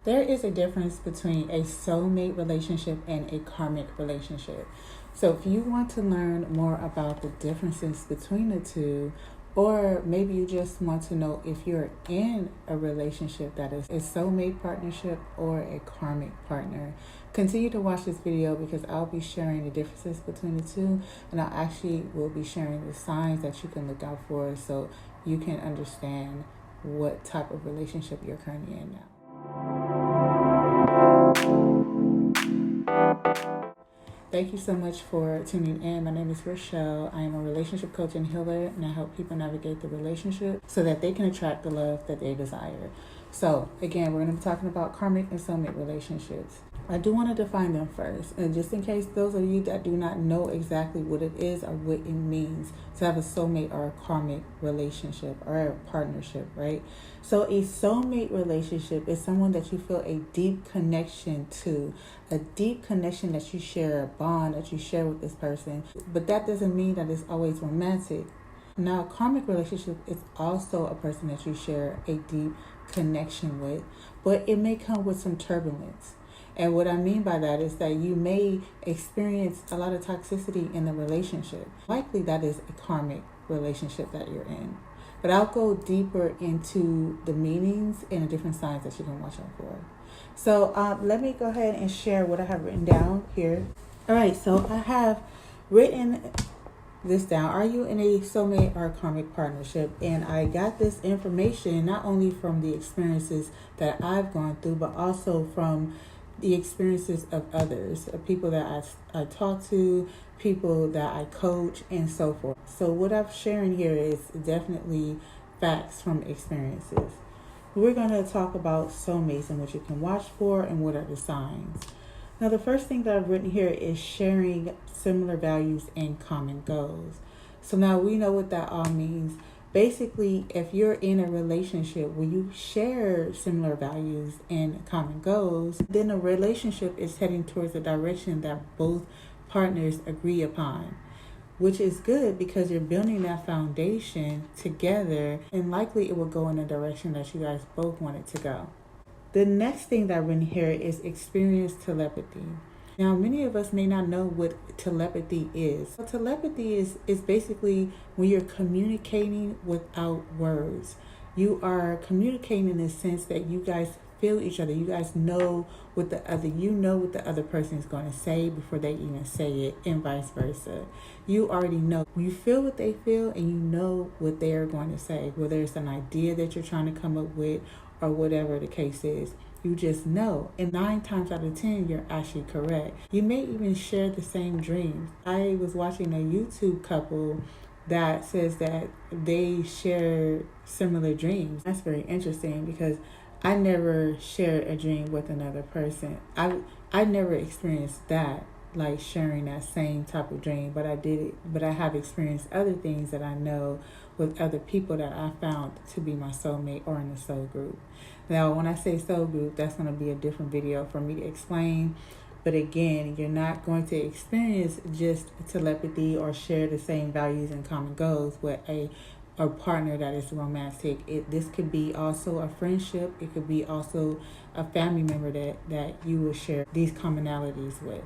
There is a difference between a soulmate relationship and a karmic relationship. So, if you want to learn more about the differences between the two, or maybe you just want to know if you're in a relationship that is a soulmate partnership or a karmic partner, continue to watch this video because I'll be sharing the differences between the two, and I actually will be sharing the signs that you can look out for so you can understand what type of relationship you're currently in now. Thank you so much for tuning in. My name is Rochelle. I am a relationship coach and healer, and I help people navigate the relationship so that they can attract the love that they desire. So, again, we're going to be talking about karmic and soulmate relationships. I do want to define them first, and just in case those of you that do not know exactly what it is or what it means to have a soulmate or a karmic relationship or a partnership, right? So a soulmate relationship is someone that you feel a deep connection to, a deep connection that you share, a bond that you share with this person, but that doesn't mean that it's always romantic. Now, a karmic relationship is also a person that you share a deep connection with, but it may come with some turbulence. And what I mean by that is that you may experience a lot of toxicity in the relationship. Likely that is a karmic relationship that you're in. But I'll go deeper into the meanings and the different signs that you can watch out for. So let me go ahead and share what I have written down here. All right, so I have written this down. Are you in a soulmate or a karmic partnership? And I got this information not only from the experiences that I've gone through, but also from the experiences of others, of people that I talk to, people that I coach, and so forth. So what I'm sharing here is definitely facts from experiences. We're going to talk about soulmates and what you can watch for and what are the signs. Now, the first thing that I've written here is sharing similar values and common goals. So now we know what that all means. Basically, if you're in a relationship where you share similar values and common goals, then the relationship is heading towards a direction that both partners agree upon, which is good because you're building that foundation together, and likely it will go in a direction that you guys both want it to go. The next thing that I've written here is experience telepathy. Now, many of us may not know what telepathy is. So telepathy is basically when you're communicating without words. You are communicating in the sense that you guys feel each other. You guys know what the other person is going to say before they even say it, and vice versa. You already know. You feel what they feel, and you know what they are going to say, whether it's an idea that you're trying to come up with or whatever the case is. You just know. And 9 times out of 10, you're actually correct. You may even share the same dreams. I was watching a YouTube couple that says that they share similar dreams. That's very interesting because I never shared a dream with another person. I never experienced that, like sharing that same type of dream, but I have experienced other things that I know with other people that I found to be my soulmate or in a soul group. Now, when I say soul group, that's going to be a different video for me to explain. But again, you're not going to experience just telepathy or share the same values and common goals with a partner that is romantic. This could be also a friendship. It could be also a family member that you will share these commonalities with.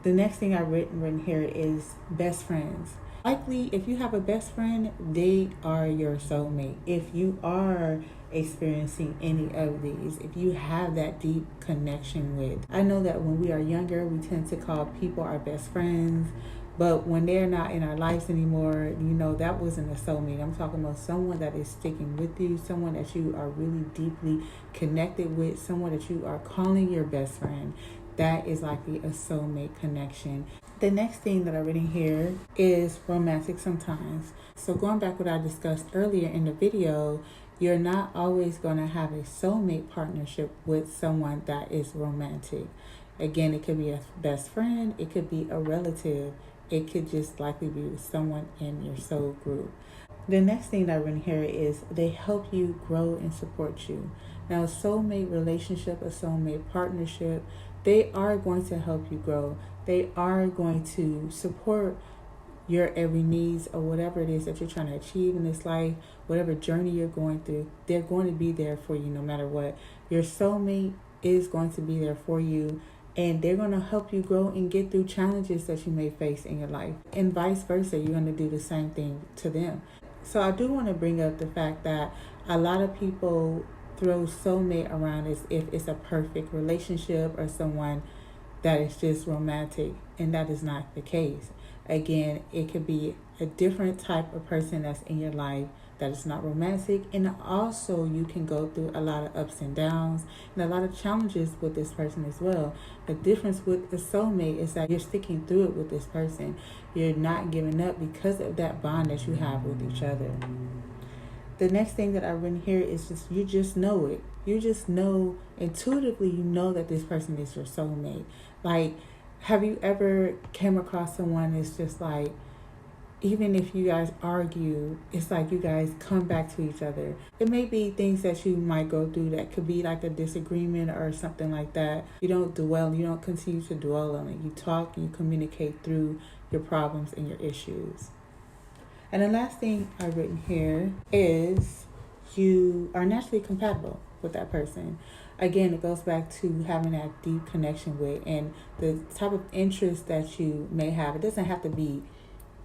The next thing I've written here is best friends. Likely, if you have a best friend, they are your soulmate. If you are experiencing any of these, if you have that deep connection with. I know that when we are younger, we tend to call people our best friends, but when they're not in our lives anymore, that wasn't a soulmate. I'm talking about someone that is sticking with you, someone that you are really deeply connected with, someone that you are calling your best friend. That is likely a soulmate connection. The next thing that I've written here is romantic sometimes. So going back what I discussed earlier in the video, you're not always going to have a soulmate partnership with someone that is romantic. Again, it could be a best friend, it could be a relative, it could just likely be with someone in your soul group. The next thing that I've written here is they help you grow and support you. Now, a soulmate relationship, a soulmate partnership, they are going to help you grow. They are going to support your every needs or whatever it is that you're trying to achieve in this life, whatever journey you're going through. They're going to be there for you no matter what, Your soulmate is going to be there for you, and they're going to help you grow and get through challenges that you may face in your life. And vice versa, you're going to do the same thing to them. So I do want to bring up the fact that a lot of people throw soulmate around as if it's a perfect relationship or someone that is just romantic, and that is not the case. Again, it could be a different type of person that's in your life that is not romantic, and also you can go through a lot of ups and downs and a lot of challenges with this person as well. The difference with a soulmate is that you're sticking through it with this person. You're not giving up because of that bond that you have with each other. The next thing that I've written here is just, you just know it. You just know intuitively, you know that this person is your soulmate. Like, have you ever came across someone that's just like, even if you guys argue, it's like you guys come back to each other. It may be things that you might go through that could be like a disagreement or something like that. You don't continue to dwell on it. You talk and you communicate through your problems and your issues. And the last thing I've written here is you are naturally compatible with that person. Again, it goes back to having that deep connection with, and the type of interest that you may have. It doesn't have to be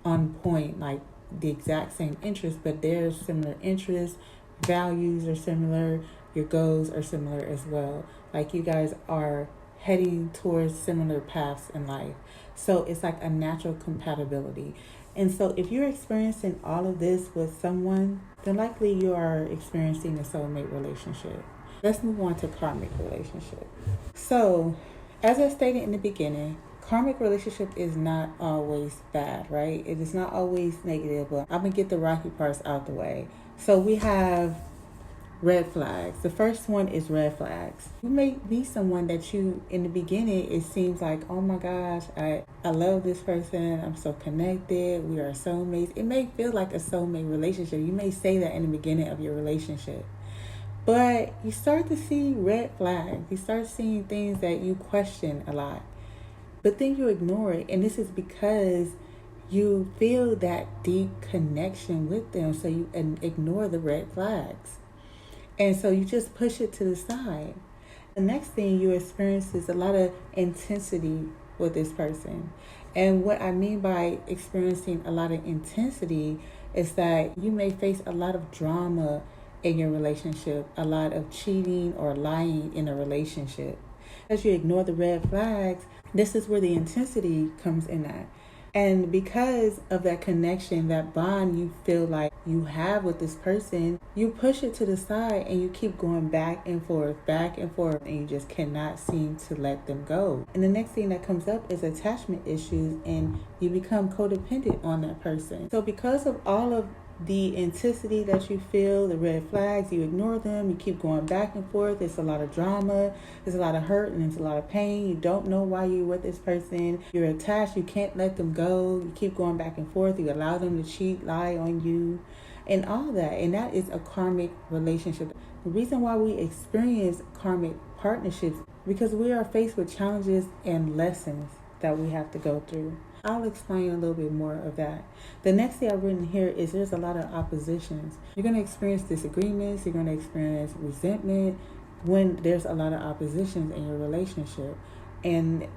on point, like the exact same interest, but there's similar interests, values are similar, your goals are similar as well. Like you guys are heading towards similar paths in life. So it's like a natural compatibility. And so if you're experiencing all of this with someone, then likely you are experiencing a soulmate relationship. Let's move on to karmic relationship. So, as I stated in the beginning, karmic relationship is not always bad, right? It is not always negative, but I'm going to get the rocky parts out the way. So we have red flags. The first one is red flags. You may be someone that you, in the beginning, it seems like, oh my gosh, I love this person. I'm so connected. We are soulmates. It may feel like a soulmate relationship. You may say that in the beginning of your relationship. But you start to see red flags. You start seeing things that you question a lot. But then you ignore it. And this is because you feel that deep connection with them. So you ignore the red flags. And so you just push it to the side. The next thing you experience is a lot of intensity with this person. And what I mean by experiencing a lot of intensity is that you may face a lot of drama in your relationship, a lot of cheating or lying in a relationship. As you ignore the red flags, this is where the intensity comes in at. And because of that connection, that bond you feel like you have with this person, you push it to the side and you keep going back and forth, and you just cannot seem to let them go. And the next thing that comes up is attachment issues, and you become codependent on that person. So because of all of the intensity that you feel, the red flags, you ignore them, you keep going back and forth. It's a lot of drama, there's a lot of hurt, and there's a lot of pain. You don't know why you're with this person. You're attached, you can't let them go. You keep going back and forth. You allow them to cheat, lie on you, and all that. And that is a karmic relationship. The reason why we experience karmic partnerships, because we are faced with challenges and lessons that we have to go through. I'll explain a little bit more of that. The next thing I've written here is there's a lot of oppositions. You're going to experience disagreements. You're going to experience resentment when there's a lot of oppositions in your relationship. And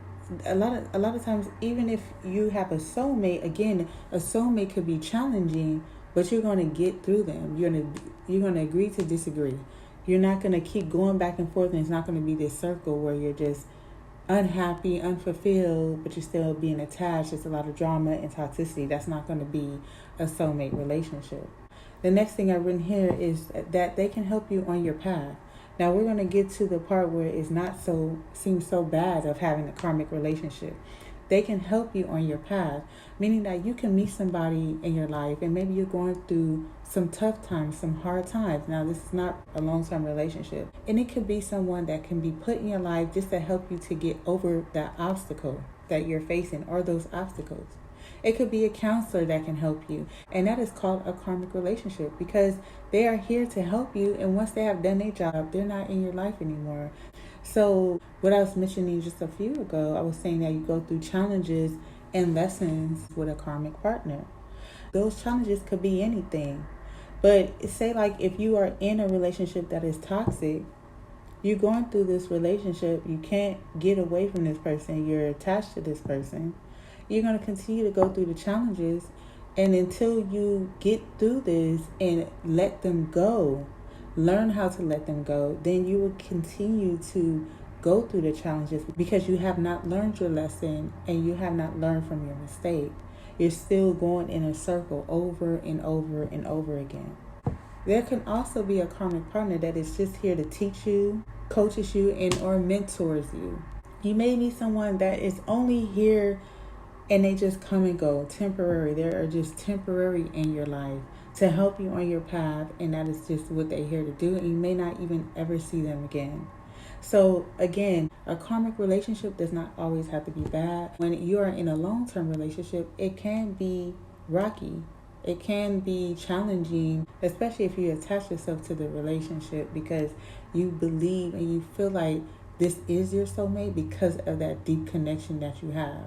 a lot of times, even if you have a soulmate, again, a soulmate could be challenging, but you're going to get through them. You're going to agree to disagree. You're not going to keep going back and forth, and it's not going to be this circle where you're just unhappy, unfulfilled, but you're still being attached. It's a lot of drama and toxicity. That's not going to be a soulmate relationship. The next thing I've written here is that they can help you on your path. Now we're going to get to the part where it's not seems so bad of having a karmic relationship. They can help you on your path, meaning that you can meet somebody in your life and maybe you're going through some tough times, some hard times. Now, this is not a long-term relationship. And it could be someone that can be put in your life just to help you to get over that obstacle that you're facing or those obstacles. It could be a counselor that can help you. And that is called a karmic relationship because they are here to help you. And once they have done their job, they're not in your life anymore. So what I was mentioning just a few ago, I was saying that you go through challenges and lessons with a karmic partner. Those challenges could be anything. But say like if you are in a relationship that is toxic, You're going through this relationship. You can't get away from this person. You're attached to this person. You're going to continue to go through the challenges. And until you get through this and let them go, learn how to let them go, then you will continue to go through the challenges because you have not learned your lesson and you have not learned from your mistake. You're still going in a circle over and over and over again. There can also be a karmic partner that is just here to teach you, coaches you, and or mentors you. You may need someone that is only here and they just come and go, temporary. They are just temporary in your life to help you on your path, and that is just what they're here to do, and you may not even ever see them again. So again, a karmic relationship does not always have to be bad. When you are in a long-term relationship, it can be rocky. It can be challenging, especially if you attach yourself to the relationship because you believe and you feel like this is your soulmate because of that deep connection that you have.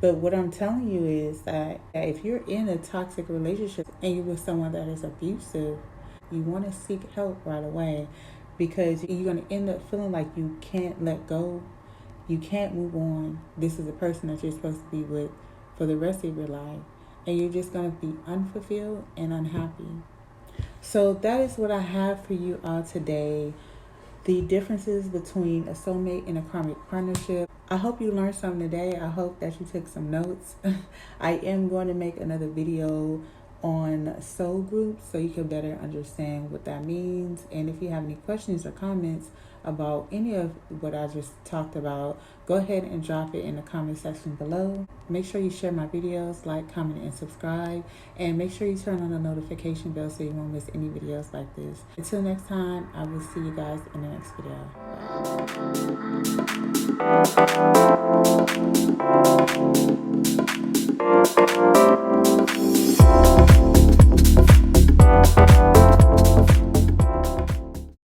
But what I'm telling you is that if you're in a toxic relationship and you're with someone that is abusive, you want to seek help right away because you're going to end up feeling like you can't let go. You can't move on. This is a person that you're supposed to be with for the rest of your life. And you're just going to be unfulfilled and unhappy. So that is what I have for you all today. The differences between a soulmate and a karmic partnership. I hope you learned something today. I hope that you took some notes. I am going to make another video on soul groups so you can better understand what that means. And if you have any questions or comments about any of what I just talked about, go ahead and drop it in the comment section below. Make sure you share my videos, like, comment, and subscribe. And make sure you turn on the notification bell so you won't miss any videos like this. Until next time, I will see you guys in the next video. Bye.